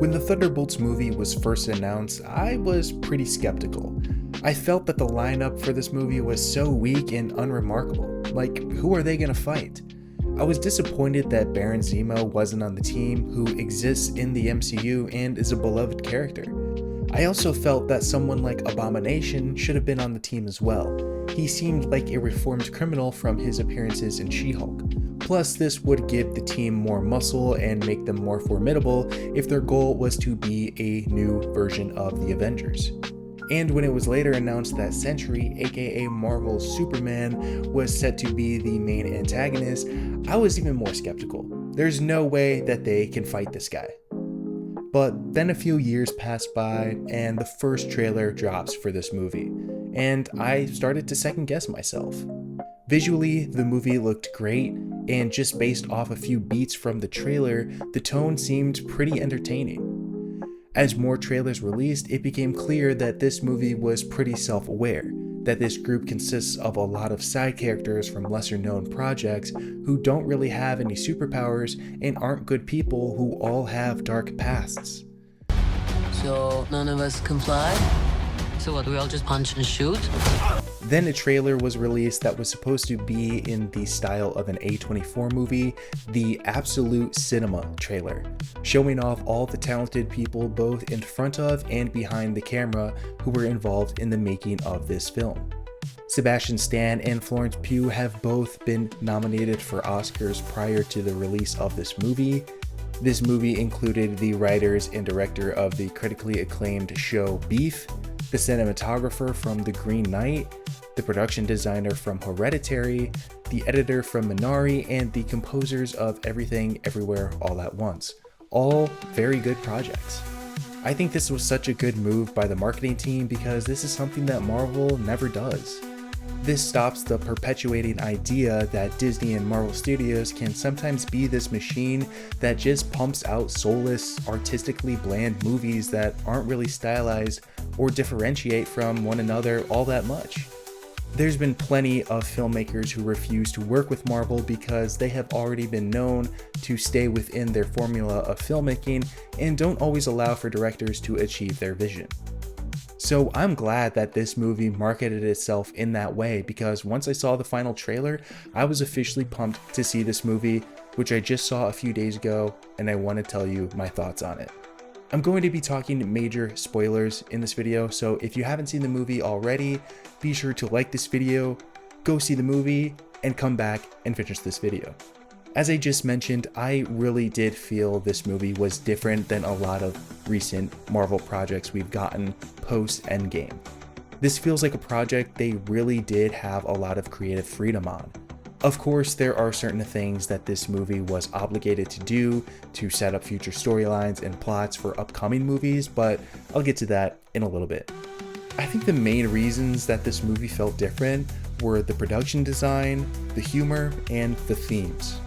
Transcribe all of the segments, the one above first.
When the Thunderbolts movie was first announced, I was pretty skeptical. I felt that the lineup for this movie was so weak and unremarkable. Like, who are they gonna fight? I was disappointed that Baron Zemo wasn't on the team, who exists in the MCU and is a beloved character. I also felt that someone like Abomination should have been on the team as well. He seemed like a reformed criminal from his appearances in She-Hulk. Plus, this would give the team more muscle and make them more formidable if their goal was to be a new version of the Avengers. And when it was later announced that Sentry, aka Marvel's Superman, was set to be the main antagonist, I was even more skeptical. There's no way that they can fight this guy. But then a few years pass by and the first trailer drops for this movie, and I started to second guess myself. Visually, the movie looked great, and just based off a few beats from the trailer, the tone seemed pretty entertaining. As more trailers released, it became clear that this movie was pretty self-aware, that this group consists of a lot of side characters from lesser-known projects who don't really have any superpowers and aren't good people who all have dark pasts. So none of us comply? So what, do we all just punch and shoot? Then a trailer was released that was supposed to be in the style of an A24 movie, the Absolute Cinema trailer, showing off all the talented people both in front of and behind the camera who were involved in the making of this film. Sebastian Stan and Florence Pugh have both been nominated for Oscars prior to the release of this movie. This movie included the writers and director of the critically acclaimed show Beef, the cinematographer from The Green Knight, the production designer from Hereditary, the editor from Minari, and the composers of Everything Everywhere All at Once. All very good projects. I think this was such a good move by the marketing team because this is something that Marvel never does. This stops the perpetuating idea that Disney and Marvel Studios can sometimes be this machine that just pumps out soulless, artistically bland movies that aren't really stylized or differentiate from one another all that much. There's been plenty of filmmakers who refuse to work with Marvel because they have already been known to stay within their formula of filmmaking and don't always allow for directors to achieve their vision. So I'm glad that this movie marketed itself in that way because once I saw the final trailer, I was officially pumped to see this movie, which I just saw a few days ago, and I want to tell you my thoughts on it. I'm going to be talking major spoilers in this video, so if you haven't seen the movie already, be sure to like this video, go see the movie, and come back and finish this video. As I just mentioned, I really did feel this movie was different than a lot of recent Marvel projects we've gotten post-Endgame. This feels like a project they really did have a lot of creative freedom on. Of course, there are certain things that this movie was obligated to do to set up future storylines and plots for upcoming movies, but I'll get to that in a little bit. I think the main reasons that this movie felt different were the production design, the humor, and the themes.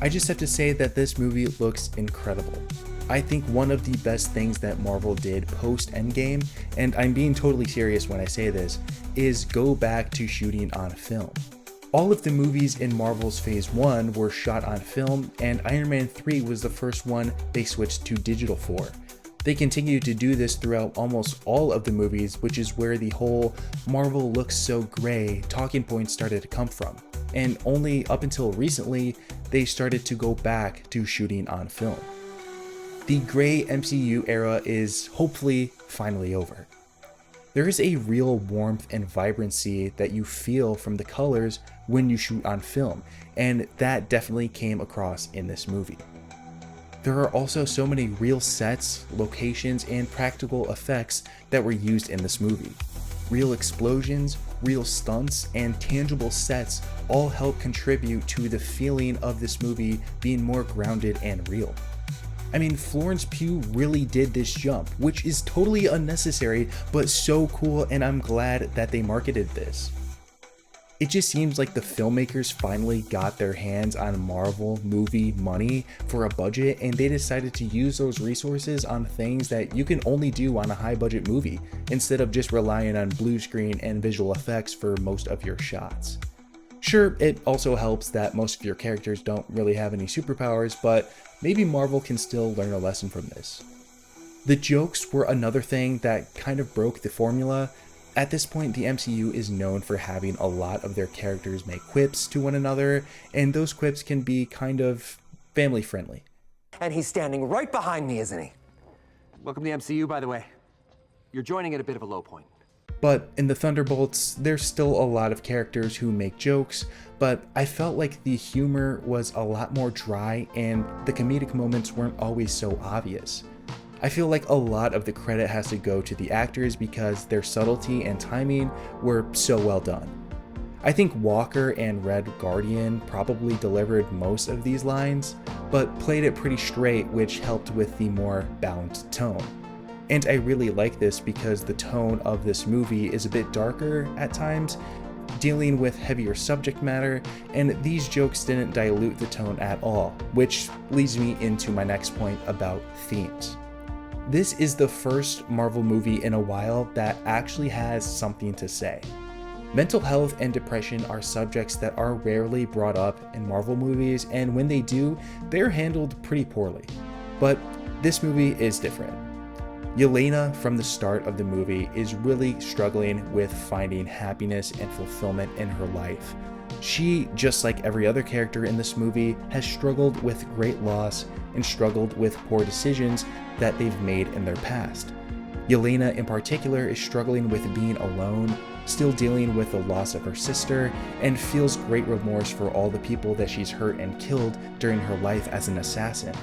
I just have to say that this movie looks incredible. I think one of the best things that Marvel did post-Endgame, and I'm being totally serious when I say this, is go back to shooting on film. All of the movies in Marvel's Phase 1 were shot on film, and Iron Man 3 was the first one they switched to digital for. They continued to do this throughout almost all of the movies, which is where the whole Marvel looks so gray talking points started to come from. And only up until recently, they started to go back to shooting on film. The gray MCU era is hopefully finally over. There is a real warmth and vibrancy that you feel from the colors when you shoot on film, and that definitely came across in this movie. There are also so many real sets, locations, and practical effects that were used in this movie. Real explosions, real stunts, and tangible sets all help contribute to the feeling of this movie being more grounded and real. I mean, Florence Pugh really did this jump, which is totally unnecessary, but so cool, and I'm glad that they marketed this. It just seems like the filmmakers finally got their hands on Marvel movie money for a budget, and they decided to use those resources on things that you can only do on a high budget movie, instead of just relying on blue screen and visual effects for most of your shots. Sure, it also helps that most of your characters don't really have any superpowers, but maybe Marvel can still learn a lesson from this. The jokes were another thing that kind of broke the formula. At this point, the MCU is known for having a lot of their characters make quips to one another, and those quips can be kind of family friendly. And he's standing right behind me, isn't he? Welcome to the MCU, by the way. You're joining at a bit of a low point. But in the Thunderbolts, there's still a lot of characters who make jokes, but I felt like the humor was a lot more dry and the comedic moments weren't always so obvious. I feel like a lot of the credit has to go to the actors because their subtlety and timing were so well done. I think Walker and Red Guardian probably delivered most of these lines, but played it pretty straight, which helped with the more balanced tone. And I really like this because the tone of this movie is a bit darker at times, dealing with heavier subject matter, and these jokes didn't dilute the tone at all, which leads me into my next point about themes. This is the first Marvel movie in a while that actually has something to say. Mental health and depression are subjects that are rarely brought up in Marvel movies, and when they do, they're handled pretty poorly. But this movie is different. Yelena, from the start of the movie, is really struggling with finding happiness and fulfillment in her life. She, just like every other character in this movie, has struggled with great loss and struggled with poor decisions that they've made in their past. Yelena in particular is struggling with being alone, still dealing with the loss of her sister, and feels great remorse for all the people that she's hurt and killed during her life as an assassin.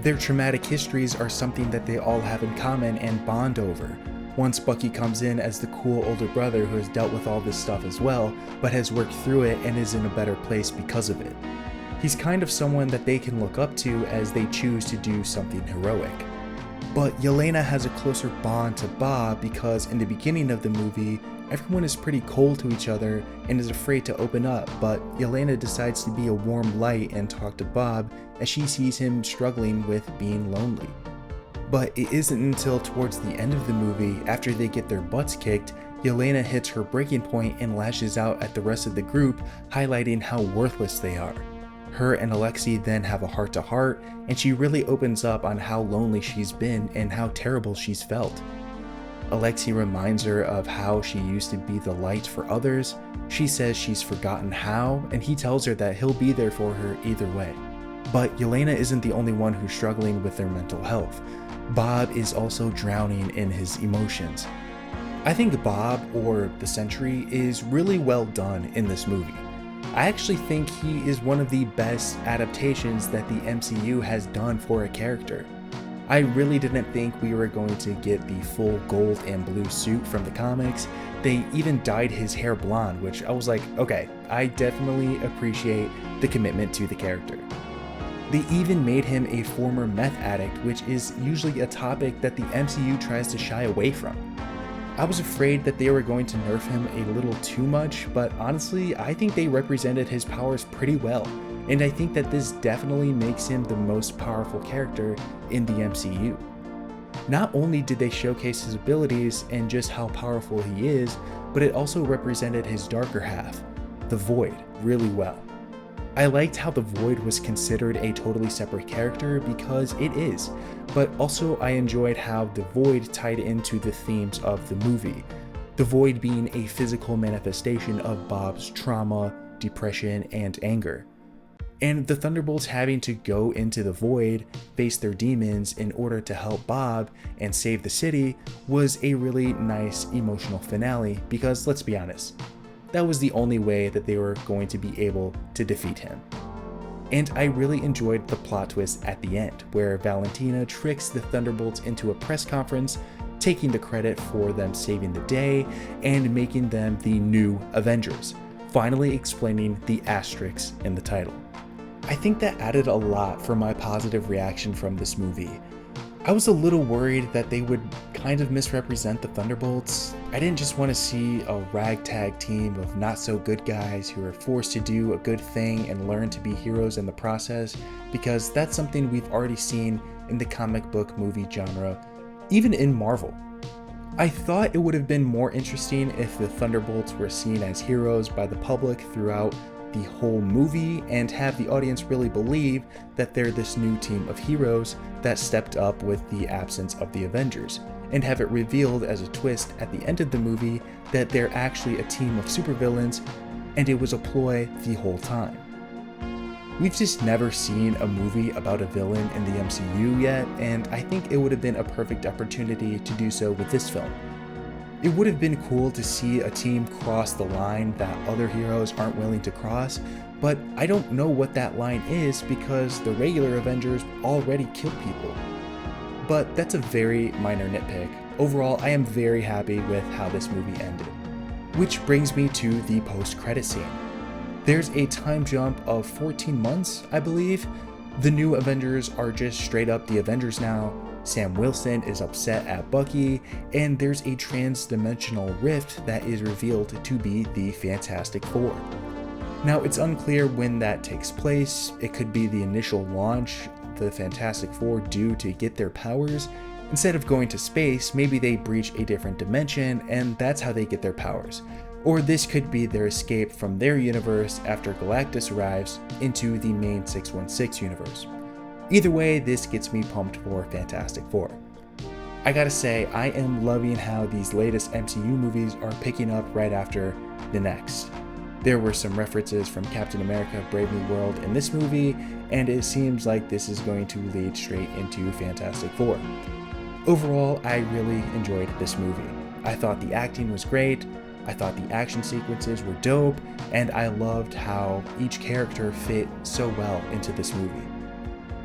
Their traumatic histories are something that they all have in common and bond over. Once Bucky comes in as the cool older brother who has dealt with all this stuff as well, but has worked through it and is in a better place because of it. He's kind of someone that they can look up to as they choose to do something heroic. But Yelena has a closer bond to Bob because in the beginning of the movie, everyone is pretty cold to each other and is afraid to open up, but Yelena decides to be a warm light and talk to Bob as she sees him struggling with being lonely. But it isn't until towards the end of the movie, after they get their butts kicked, Yelena hits her breaking point and lashes out at the rest of the group, highlighting how worthless they are. Her and Alexei then have a heart-to-heart, and she really opens up on how lonely she's been and how terrible she's felt. Alexei reminds her of how she used to be the light for others. She says she's forgotten how, and he tells her that he'll be there for her either way. But Yelena isn't the only one who's struggling with their mental health. Bob is also drowning in his emotions. I think Bob, or the Sentry, is really well done in this movie. I actually think he is one of the best adaptations that the MCU has done for a character. I really didn't think we were going to get the full gold and blue suit from the comics. They even dyed his hair blonde, which I was like, okay, I definitely appreciate the commitment to the character. They even made him a former meth addict, which is usually a topic that the MCU tries to shy away from. I was afraid that they were going to nerf him a little too much, but honestly, I think they represented his powers pretty well, and I think that this definitely makes him the most powerful character in the MCU. Not only did they showcase his abilities and just how powerful he is, but it also represented his darker half, the Void, really well. I liked how the Void was considered a totally separate character because it is, but also I enjoyed how the Void tied into the themes of the movie. The Void being a physical manifestation of Bob's trauma, depression, and anger. And the Thunderbolts having to go into the Void, face their demons in order to help Bob and save the city was a really nice emotional finale because let's be honest, that was the only way that they were going to be able to defeat him. And I really enjoyed the plot twist at the end, where Valentina tricks the Thunderbolts into a press conference, taking the credit for them saving the day and making them the new Avengers, finally explaining the asterisks in the title. I think that added a lot for my positive reaction from this movie. I was a little worried that they would kind of misrepresent the Thunderbolts. I didn't just want to see a ragtag team of not so good guys who are forced to do a good thing and learn to be heroes in the process, because that's something we've already seen in the comic book movie genre, even in Marvel. I thought it would have been more interesting if the Thunderbolts were seen as heroes by the public throughout the whole movie and have the audience really believe that they're this new team of heroes that stepped up with the absence of the Avengers, and have it revealed as a twist at the end of the movie that they're actually a team of supervillains and it was a ploy the whole time. We've just never seen a movie about a villain in the MCU yet, and I think it would have been a perfect opportunity to do so with this film. It would have been cool to see a team cross the line that other heroes aren't willing to cross, but I don't know what that line is because the regular Avengers already killed people. But that's a very minor nitpick. Overall, I am very happy with how this movie ended. Which brings me to the post-credit scene. There's a time jump of 14 months, I believe. The new Avengers are just straight up the Avengers now. Sam Wilson is upset at Bucky, and there's a trans-dimensional rift that is revealed to be the Fantastic Four. Now, it's unclear when that takes place. It could be the initial launch the Fantastic Four do to get their powers. Instead of going to space, maybe they breach a different dimension, and that's how they get their powers. Or this could be their escape from their universe after Galactus arrives into the main 616 universe. Either way, this gets me pumped for Fantastic Four. I gotta say, I am loving how these latest MCU movies are picking up right after the next. There were some references from Captain America: Brave New World in this movie, and it seems like this is going to lead straight into Fantastic Four. Overall, I really enjoyed this movie. I thought the acting was great, I thought the action sequences were dope, and I loved how each character fit so well into this movie.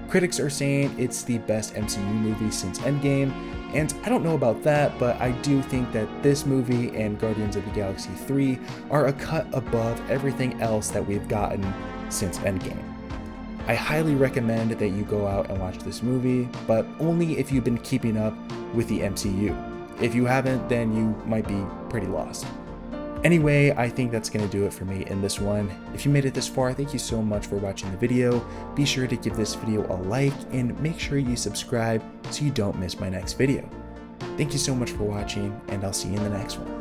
Critics are saying it's the best MCU movie since Endgame, and I don't know about that, but I do think that this movie and Guardians of the Galaxy 3 are a cut above everything else that we've gotten since Endgame. I highly recommend that you go out and watch this movie, but only if you've been keeping up with the MCU. If you haven't, then you might be pretty lost. Anyway, I think that's going to do it for me in this one. If you made it this far, thank you so much for watching the video. Be sure to give this video a like and make sure you subscribe so you don't miss my next video. Thank you so much for watching, and I'll see you in the next one.